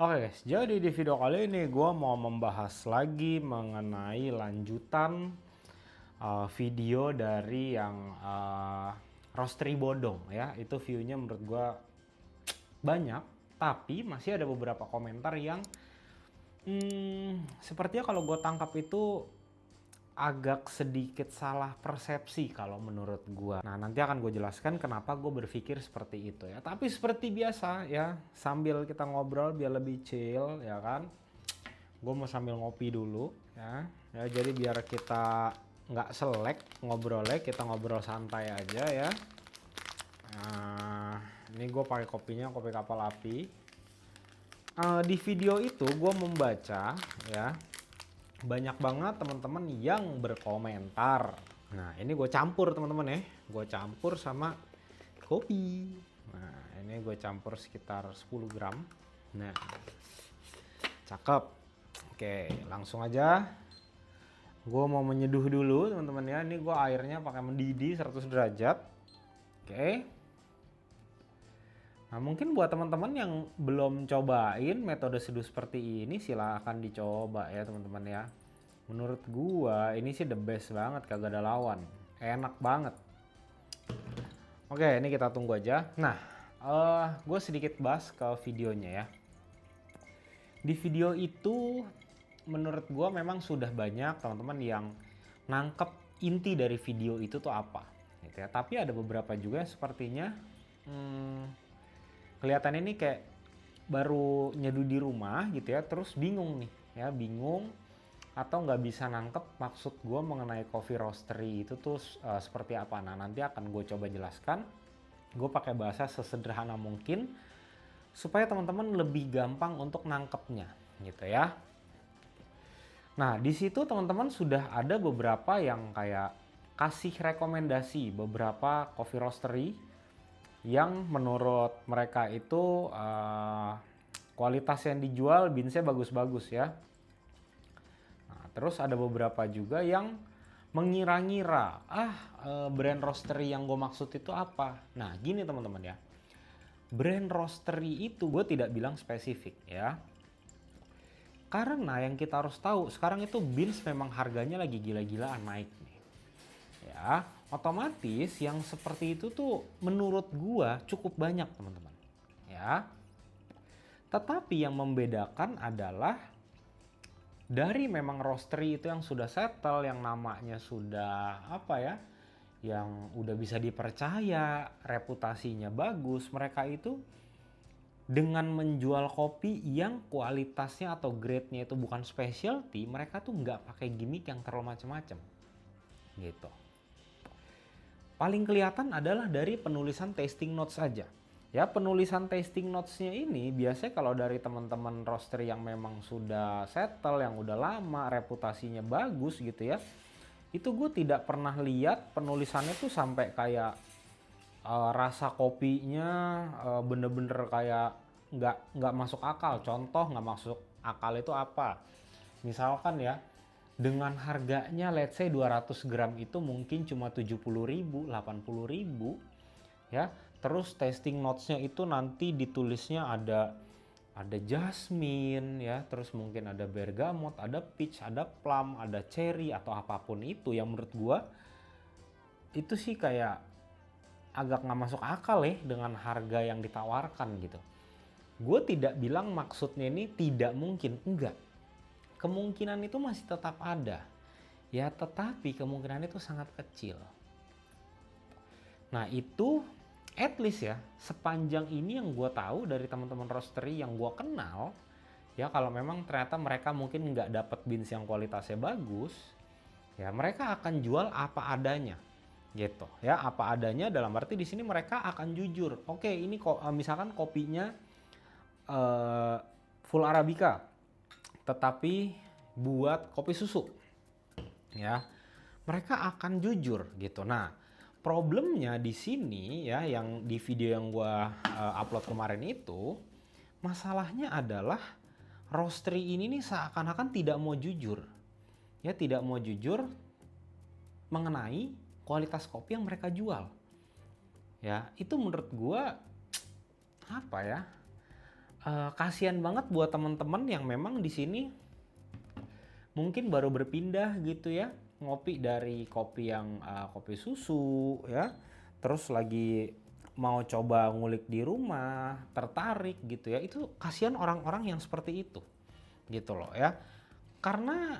Oke guys, jadi di video kali ini gue mau membahas lagi mengenai lanjutan video dari yang roastery bodong ya. Itu view-nya menurut gue banyak, tapi masih ada beberapa komentar yang sepertinya kalau gue tangkap itu agak sedikit salah persepsi kalau menurut gue. Nah, nanti akan gue jelaskan kenapa gue berpikir seperti itu ya. Tapi seperti biasa ya, sambil kita ngobrol biar lebih chill ya kan. Gue mau sambil ngopi dulu ya. Ya jadi biar kita nggak selek ngobrolnya, kita ngobrol santai aja ya. Nah, ini gue pakai kopinya, kopi kapal api. Di video itu gue membaca ya, banyak banget teman-teman yang berkomentar. Nah, ini gue campur teman-teman ya. Gue campur sama kopi. Nah, ini gue campur sekitar 10 gram. Nah, cakep. Oke, langsung aja. Gue mau menyeduh dulu teman-teman ya. Ini gue airnya pakai mendidih 100 derajat. Oke. Nah, mungkin buat teman-teman yang belum cobain metode seduh seperti ini, silahkan dicoba ya teman-teman ya. Menurut gua ini sih the best banget, kagak ada lawan. Enak banget. Oke, ini kita tunggu aja. Nah, gue sedikit bahas ke videonya ya. Di video itu menurut gua memang sudah banyak teman-teman yang nangkep inti dari video itu tuh apa gitu ya. Tapi ada beberapa juga sepertinya kelihatannya ini kayak baru nyeduh di rumah gitu ya, terus bingung nih ya, bingung atau nggak bisa nangkep maksud gue mengenai coffee roastery itu tuh seperti apa. Nah, nanti akan gue coba jelaskan. Gue pakai bahasa sesederhana mungkin supaya teman-teman lebih gampang untuk nangkepnya gitu ya. Nah, di situ teman-teman sudah ada beberapa yang kayak kasih rekomendasi beberapa coffee roastery yang menurut mereka itu kualitas yang dijual beansnya bagus-bagus ya. Nah, terus ada beberapa juga yang mengira-ngira brand roastery yang gue maksud itu apa. Nah, gini teman-teman ya, brand roastery itu gue tidak bilang spesifik ya, karena yang kita harus tahu sekarang itu beans memang harganya lagi gila-gilaan naik nih ya. Otomatis yang seperti itu tuh menurut gua cukup banyak teman-teman ya. Tetapi yang membedakan adalah dari memang roastery itu yang sudah settle, yang namanya sudah apa ya, yang udah bisa dipercaya, reputasinya bagus, mereka itu dengan menjual kopi yang kualitasnya atau grade-nya itu bukan specialty, mereka tuh nggak pakai gimmick yang terlalu macam-macam gitu. Paling kelihatan adalah dari penulisan tasting notes saja. Ya, penulisan tasting notes-nya ini biasanya kalau dari teman-teman roastery yang memang sudah settle, yang udah lama, reputasinya bagus gitu ya, itu gue tidak pernah lihat penulisannya tuh sampai kayak rasa kopinya bener-bener kayak nggak masuk akal. Contoh nggak masuk akal itu apa? Misalkan ya, dengan harganya let's say 200 gram itu mungkin cuma 70.000, 80.000 ya. Terus tasting notes-nya itu nanti ditulisnya ada jasmine ya, terus mungkin ada bergamot, ada peach, ada plum, ada cherry atau apapun itu, yang menurut gua itu sih kayak agak nggak masuk akal ya dengan harga yang ditawarkan gitu. Gue tidak bilang maksudnya ini tidak mungkin, enggak. Kemungkinan itu masih tetap ada ya, tetapi kemungkinan itu sangat kecil. Nah, itu at least ya, sepanjang ini yang gue tahu dari teman-teman roastery yang gue kenal ya, kalau memang ternyata mereka mungkin nggak dapat beans yang kualitasnya bagus ya, mereka akan jual apa adanya gitu ya. Apa adanya dalam arti di sini mereka akan jujur. Oke, ini kok misalkan kopinya full arabica tetapi buat kopi susu ya, mereka akan jujur gitu. Nah, problemnya di sini ya, yang di video yang gua upload kemarin itu, masalahnya adalah roastery ini nih seakan-akan tidak mau jujur ya, tidak mau jujur mengenai kualitas kopi yang mereka jual ya. Itu menurut gua apa ya, kasihan banget buat teman-teman yang memang di sini mungkin baru berpindah gitu ya, ngopi dari kopi yang kopi susu ya, terus lagi mau coba ngulik di rumah, tertarik gitu ya. Itu kasihan orang-orang yang seperti itu gitu loh ya. Karena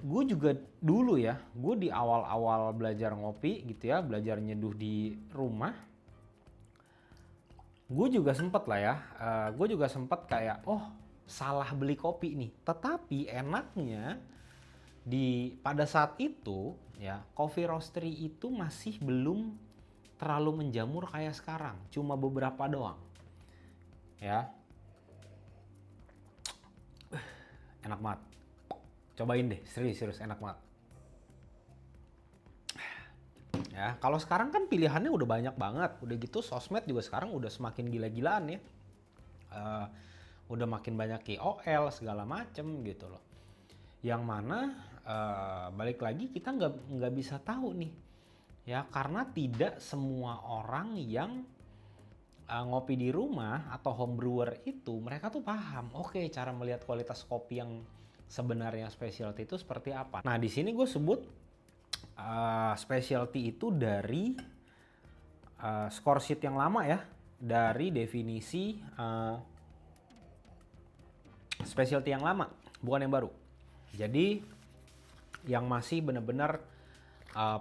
gue juga dulu ya, gue di awal-awal belajar ngopi gitu ya, belajar nyeduh di rumah, gue juga sempet lah ya, gue juga sempet kayak, oh salah beli kopi nih. Tetapi enaknya pada saat itu ya, coffee roastery itu masih belum terlalu menjamur kayak sekarang, cuma beberapa doang ya. Enak banget, cobain deh, serius enak banget ya. Kalau sekarang kan pilihannya udah banyak banget, udah gitu sosmed juga sekarang udah semakin gila-gilaan ya. Udah makin banyak KOL segala macem gitu loh, yang mana balik lagi kita nggak bisa tahu nih ya, karena tidak semua orang yang ngopi di rumah atau home brewer itu mereka tuh paham oke, cara melihat kualitas kopi yang sebenarnya specialty itu seperti apa. Nah di sini gue sebut specialty itu dari score sheet yang lama ya, dari definisi specialty yang lama, bukan yang baru. Jadi yang masih benar-benar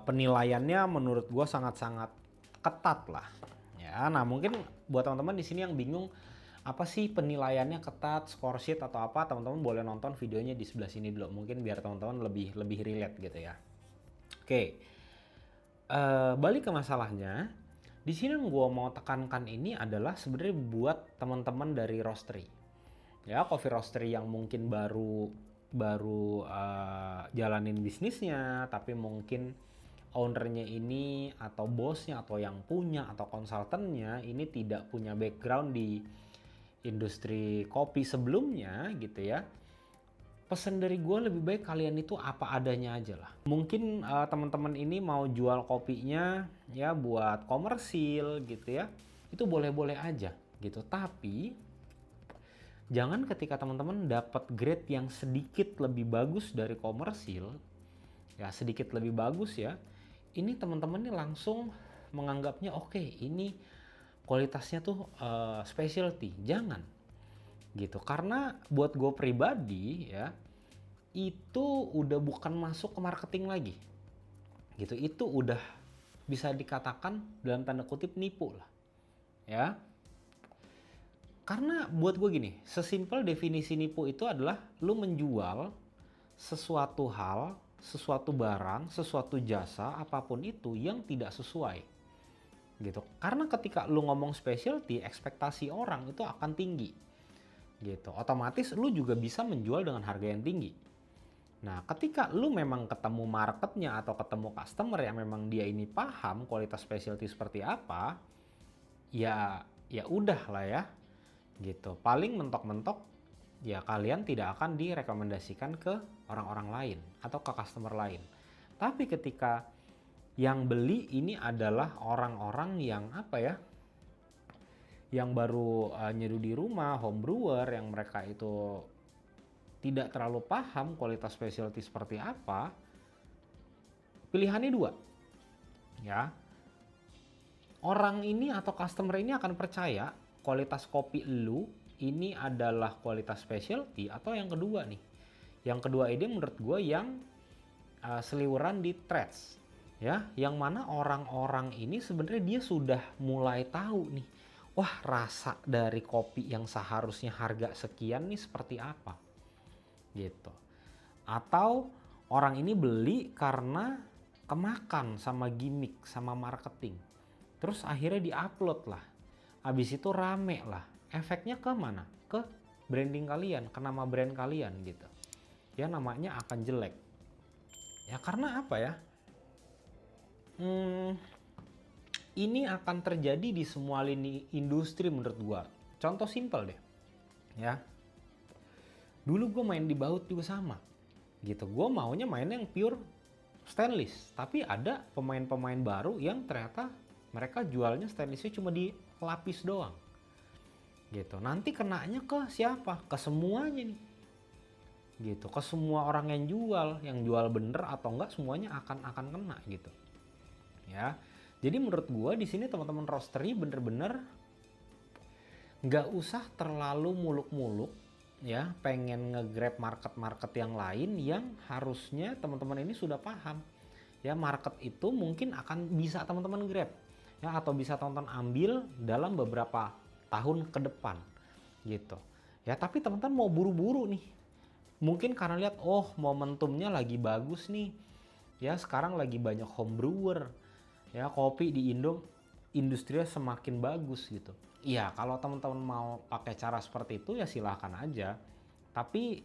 penilaiannya menurut gue sangat-sangat ketat lah ya. Nah mungkin buat teman-teman di sini yang bingung apa sih penilaiannya ketat, score sheet atau apa, teman-teman boleh nonton videonya di sebelah sini dulu, mungkin biar teman-teman lebih relate gitu ya. Oke, balik ke masalahnya. Di sini yang gue mau tekankan ini adalah sebenarnya buat teman-teman dari roastery ya, coffee roastery yang mungkin baru jalanin bisnisnya, tapi mungkin ownernya ini atau bosnya atau yang punya atau konsultannya ini tidak punya background di industri kopi sebelumnya gitu ya. Pesan dari gue, lebih baik kalian itu apa adanya aja lah. Mungkin teman-teman ini mau jual kopinya ya buat komersil gitu ya, itu boleh-boleh aja gitu. Tapi jangan ketika teman-teman dapat grade yang sedikit lebih bagus dari komersil, ya sedikit lebih bagus ya, ini teman-teman nih langsung menganggapnya oke, ini kualitasnya tuh specialty. Jangan gitu, karena buat gue pribadi ya, itu udah bukan masuk ke marketing lagi gitu, itu udah bisa dikatakan dalam tanda kutip nipu lah ya. Karena buat gue gini, sesimpel definisi nipu itu adalah lu menjual sesuatu hal, sesuatu barang, sesuatu jasa, apapun itu yang tidak sesuai gitu. Karena ketika lu ngomong specialty, ekspektasi orang itu akan tinggi gitu. Otomatis lu juga bisa menjual dengan harga yang tinggi. Nah, ketika lu memang ketemu marketnya atau ketemu customer yang memang dia ini paham kualitas specialty seperti apa, ya udah lah ya gitu. Paling mentok-mentok ya kalian tidak akan direkomendasikan ke orang-orang lain atau ke customer lain. Tapi ketika yang beli ini adalah orang-orang yang apa ya, yang baru nyeduh di rumah, home brewer, yang mereka itu tidak terlalu paham kualitas specialty seperti apa, pilihannya dua ya. Orang ini atau customer ini akan percaya kualitas kopi lu ini adalah kualitas specialty, atau yang kedua nih. Yang kedua ini menurut gue yang seliweran di trades ya, yang mana orang-orang ini sebenarnya dia sudah mulai tahu nih, wah rasa dari kopi yang seharusnya harga sekian nih seperti apa gitu. Atau orang ini beli karena kemakan sama gimmick, sama marketing. Terus akhirnya di-upload lah. Habis itu rame lah. Efeknya ke mana? Ke branding kalian, ke nama brand kalian gitu. Ya namanya akan jelek. Ya karena apa ya? Ini akan terjadi di semua lini industri menurut gua. Contoh simpel deh. Ya. Dulu gue main di baut juga sama. Gitu. Gue maunya main yang pure stainless. Tapi ada pemain-pemain baru yang ternyata mereka jualnya stainlessnya cuma di lapis doang. gitu. Nanti kenanya ke siapa? Ke semuanya nih, gitu. Ke semua orang yang jual bener atau enggak semuanya akan kena gitu, ya. Jadi menurut gua di sini teman-teman roastery bener-bener nggak usah terlalu muluk-muluk, ya, pengen nge-grab market-market yang lain yang harusnya teman-teman ini sudah paham. Ya, market itu mungkin akan bisa teman-teman grab, ya, atau bisa teman-teman ambil dalam beberapa tahun ke depan gitu. Ya, tapi teman-teman mau buru-buru nih. Mungkin karena lihat momentumnya lagi bagus nih. Ya, sekarang lagi banyak home brewer. Ya, kopi di Indo industrinya semakin bagus gitu. Iya, kalau teman-teman mau pakai cara seperti itu ya silahkan aja. Tapi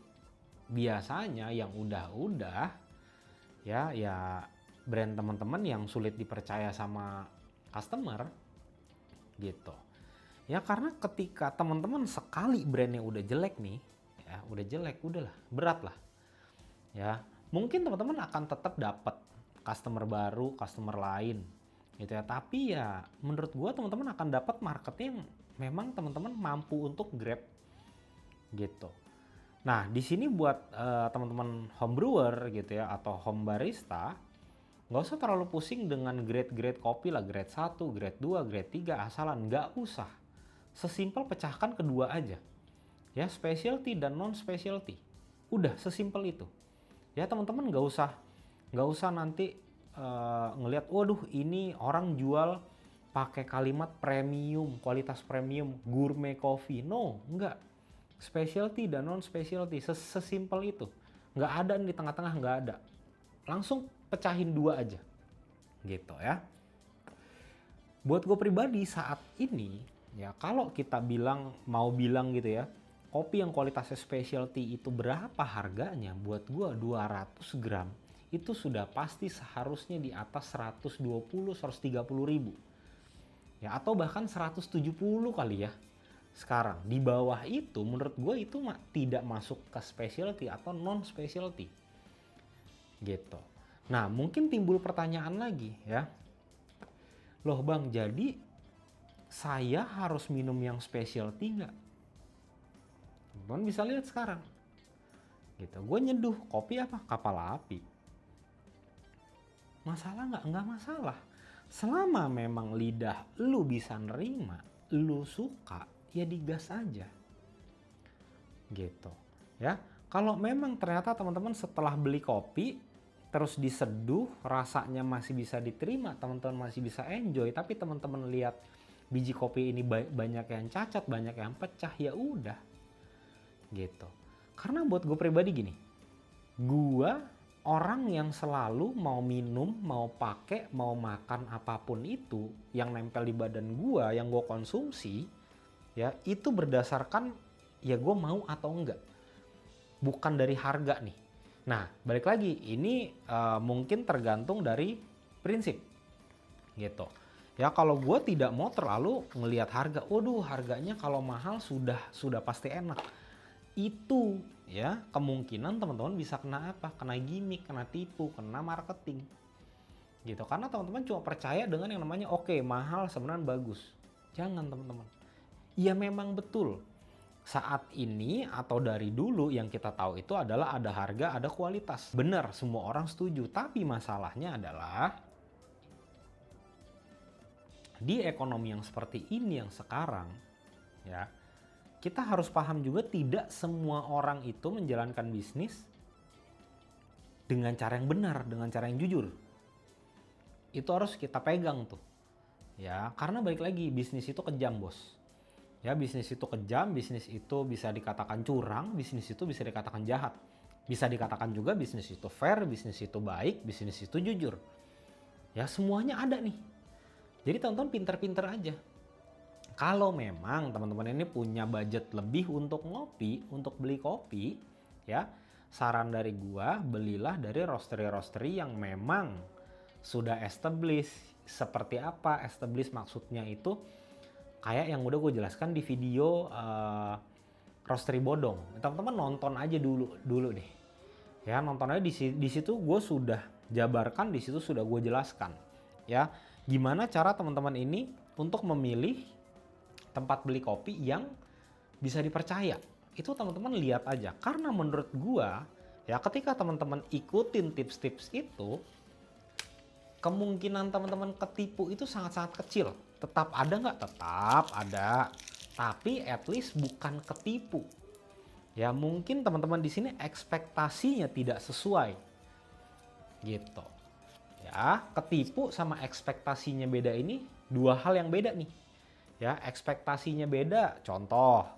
biasanya yang udah ya brand teman-teman yang sulit dipercaya sama customer gitu. Ya karena ketika teman-teman sekali brandnya udah jelek nih, ya udah jelek, udahlah, berat lah. Ya, mungkin teman-teman akan tetap dapat customer baru, customer lain gitu ya. Tapi ya menurut gua teman-teman akan dapat marketnya yang memang teman-teman mampu untuk grab gitu. Nah, di sini buat teman-teman home brewer gitu ya atau home barista, nggak usah terlalu pusing dengan grade-grade kopi lah, grade 1, grade 2, grade 3, asalan, nggak usah. Sesimpel pecahkan kedua aja. Ya, specialty dan non-specialty. Udah, sesimpel itu. Ya, teman-teman nggak usah nanti ngelihat, waduh ini orang jual pakai kalimat premium, kualitas premium, gourmet coffee. No, enggak. Specialty dan non-specialty, sesimpel itu. Nggak ada di tengah-tengah, nggak ada. Langsung pecahin dua aja gitu ya. Buat gue pribadi saat ini ya, kalau kita mau bilang gitu ya, kopi yang kualitasnya specialty itu berapa harganya, buat gue 200 gram itu sudah pasti seharusnya di atas 120-130 ribu ya, atau bahkan 170 kali ya. Sekarang di bawah itu menurut gue itu tidak masuk ke specialty atau non specialty gitu. Nah, mungkin timbul pertanyaan lagi ya. Loh Bang, jadi saya harus minum yang specialty nggak? Teman bisa lihat sekarang. Gitu. Gue nyeduh kopi apa? Kapal api. Masalah nggak? Nggak masalah. Selama memang lidah lu bisa nerima, lu suka, ya digas aja. Gitu. Ya. Kalau memang ternyata teman-teman setelah beli kopi terus diseduh, rasanya masih bisa diterima, teman-teman masih bisa enjoy, tapi teman-teman lihat biji kopi ini banyak yang cacat, banyak yang pecah, ya udah gitu. Karena buat gue pribadi gini, gue orang yang selalu mau minum, mau pakai, mau makan apapun itu yang nempel di badan gue, yang gue konsumsi, ya itu berdasarkan ya gue mau atau enggak, bukan dari harga nih. Nah, balik lagi, ini mungkin tergantung dari prinsip gitu. Ya kalau gue tidak mau terlalu ngelihat harga, waduh harganya kalau mahal sudah pasti enak. Itu ya kemungkinan teman-teman bisa kena apa? Kena gimmick, kena tipu, kena marketing. Gitu. Karena teman-teman cuma percaya dengan yang namanya oke, mahal sebenarnya bagus. Jangan teman-teman. Ya memang betul. Saat ini atau dari dulu yang kita tahu itu adalah ada harga, ada kualitas. Benar, semua orang setuju. Tapi masalahnya adalah di ekonomi yang seperti ini yang sekarang, ya, kita harus paham juga tidak semua orang itu menjalankan bisnis dengan cara yang benar, dengan cara yang jujur. Itu harus kita pegang tuh. Ya, karena balik lagi bisnis itu kejam, Bos. Ya, bisnis itu kejam, bisnis itu bisa dikatakan curang, bisnis itu bisa dikatakan jahat. Bisa dikatakan juga bisnis itu fair, bisnis itu baik, bisnis itu jujur. Ya, semuanya ada nih. Jadi teman-teman pinter-pinter aja. Kalau memang teman-teman ini punya budget lebih untuk ngopi, untuk beli kopi, ya, saran dari gua belilah dari roastery-roastery yang memang sudah established. Seperti apa established maksudnya itu? Kayak yang udah gue jelaskan di video roastery bodong. Teman-teman nonton aja dulu deh. Ya, nonton aja di situ gue sudah jabarkan, di situ sudah gue jelaskan. Ya, gimana cara teman-teman ini untuk memilih tempat beli kopi yang bisa dipercaya. Itu teman-teman lihat aja. Karena menurut gua, ya ketika teman-teman ikutin tips-tips itu, kemungkinan teman-teman ketipu itu sangat-sangat kecil. Tetap ada nggak? Tetap ada. Tapi at least bukan ketipu. Ya mungkin teman-teman di sini ekspektasinya tidak sesuai. Gitu. Ya, ketipu sama ekspektasinya beda ini dua hal yang beda nih. Ya, ekspektasinya beda. Contoh,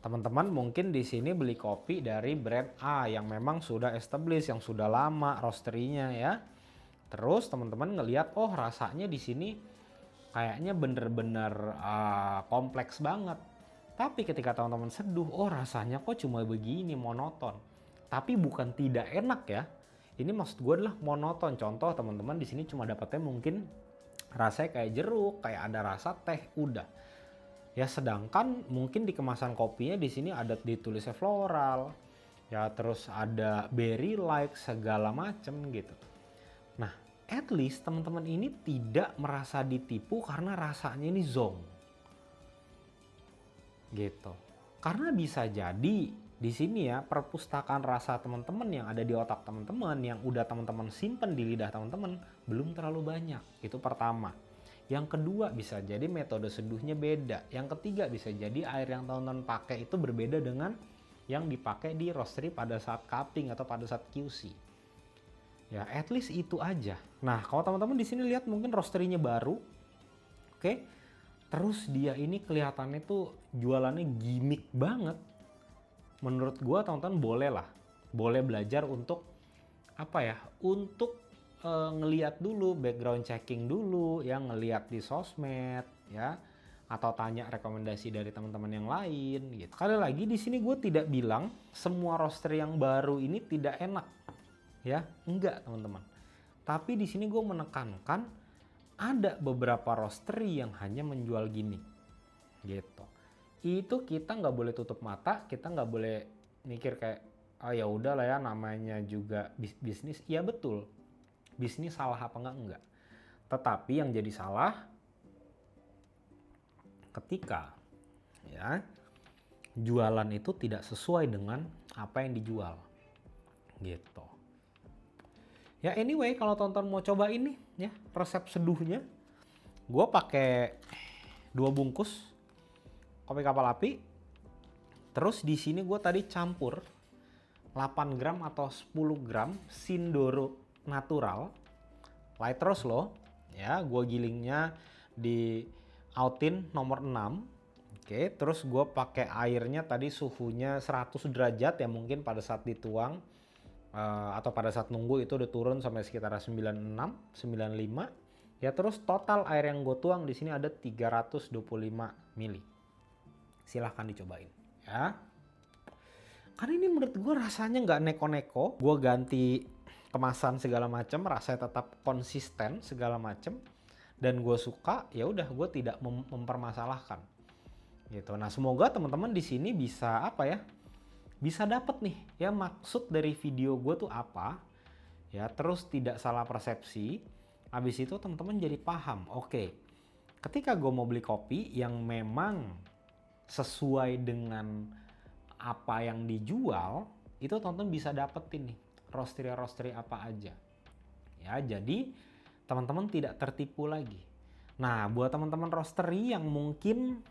teman-teman mungkin di sini beli kopi dari brand A yang memang sudah established, yang sudah lama roasterinya ya. Terus teman-teman ngelihat, oh rasanya di sini kayaknya bener-bener kompleks banget. Tapi ketika teman-teman seduh, oh rasanya kok cuma begini, monoton. Tapi bukan tidak enak ya. Ini maksud gue adalah monoton. Contoh teman-teman di sini cuma dapatnya mungkin rasanya kayak jeruk, kayak ada rasa teh, udah. Ya sedangkan mungkin di kemasan kopinya di sini ada ditulisnya floral, ya terus ada berry like segala macem gitu. Nah, at least teman-teman ini tidak merasa ditipu karena rasanya ini zonk. Gitu. Karena bisa jadi di sini ya perpustakaan rasa teman-teman yang ada di otak teman-teman yang udah teman-teman simpen di lidah teman-teman belum terlalu banyak. Itu pertama. Yang kedua bisa jadi metode seduhnya beda. Yang ketiga bisa jadi air yang teman-teman pakai itu berbeda dengan yang dipakai di roastery pada saat cupping atau pada saat QC. Ya, at least itu aja. Nah, kalau teman-teman di sini lihat mungkin roasterynya baru. Oke. Terus dia ini kelihatannya tuh jualannya gimmick banget. Menurut gua teman-teman boleh lah. Boleh belajar untuk apa ya? Untuk ngeliat dulu, background checking dulu, ya ngeliat di sosmed, ya atau tanya rekomendasi dari teman-teman yang lain. Gitu. Sekali lagi di sini gue tidak bilang semua roaster yang baru ini tidak enak, ya enggak teman-teman. Tapi di sini gue menekankan ada beberapa roastery yang hanya menjual gimmick, gitu. Itu kita nggak boleh tutup mata, kita nggak boleh mikir kayak, oh ya udah lah ya namanya juga bisnis, iya betul. Bisnis salah apa enggak. Tetapi yang jadi salah ketika ya jualan itu tidak sesuai dengan apa yang dijual. Gitu. Ya anyway kalau tonton mau coba ini ya resep seduhnya. Gue pakai 2 bungkus kopi kapal api. Terus di sini gue tadi campur 8 gram atau 10 gram Sindoro natural light roast loh ya, gue gilingnya di outin nomor 6. Oke, terus gue pakai airnya tadi suhunya 100 derajat ya, mungkin pada saat dituang atau pada saat nunggu itu udah turun sampai sekitar 96 95 ya. Terus total air yang gue tuang di sini ada 325 ml. Silahkan dicobain ya, karena ini menurut gue rasanya nggak neko-neko. Gue ganti kemasan segala macam, rasanya tetap konsisten segala macam, dan gue suka. Ya udah, gue tidak mempermasalahkan gitu. Nah semoga teman-teman di sini bisa apa ya, bisa dapet nih ya maksud dari video gue tuh apa ya, terus tidak salah persepsi. Habis itu teman-teman jadi paham, oke, ketika gue mau beli kopi yang memang sesuai dengan apa yang dijual, itu teman-teman bisa dapetin nih roastery apa aja ya, jadi teman-teman tidak tertipu lagi. Nah buat teman-teman roastery yang mungkin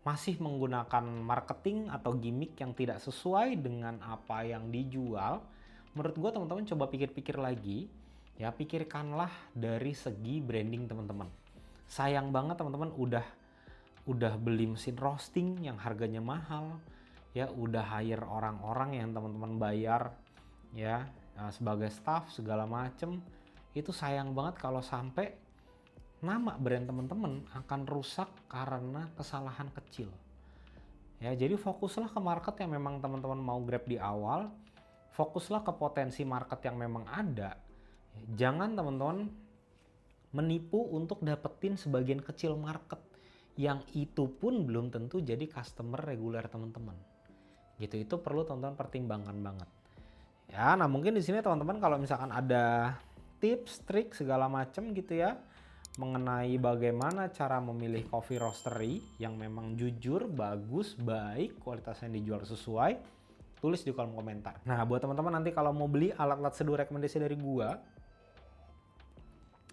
masih menggunakan marketing atau gimmick yang tidak sesuai dengan apa yang dijual, menurut gue teman-teman coba pikir-pikir lagi ya, pikirkanlah dari segi branding teman-teman. Sayang banget teman-teman udah beli mesin roasting yang harganya mahal ya, udah hire orang-orang yang teman-teman bayar ya sebagai staff segala macem. Itu sayang banget kalau sampai nama brand teman-teman akan rusak karena kesalahan kecil ya. Jadi fokuslah ke market yang memang teman-teman mau grab di awal, fokuslah ke potensi market yang memang ada. Jangan teman-teman menipu untuk dapetin sebagian kecil market yang itu pun belum tentu jadi customer reguler teman-teman. Gitu, itu perlu teman-teman pertimbangkan banget ya. Nah mungkin di sini teman-teman kalau misalkan ada tips, trik segala macam gitu ya, mengenai bagaimana cara memilih coffee roastery yang memang jujur, bagus, baik, kualitasnya dijual sesuai, tulis di kolom komentar. Nah, buat teman-teman nanti kalau mau beli alat-alat seduh rekomendasi dari gua,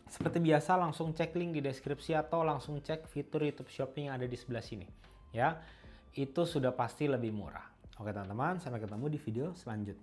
seperti biasa langsung cek link di deskripsi atau langsung cek fitur YouTube Shopping yang ada di sebelah sini. Ya, itu sudah pasti lebih murah. Oke teman-teman, sampai ketemu di video selanjutnya.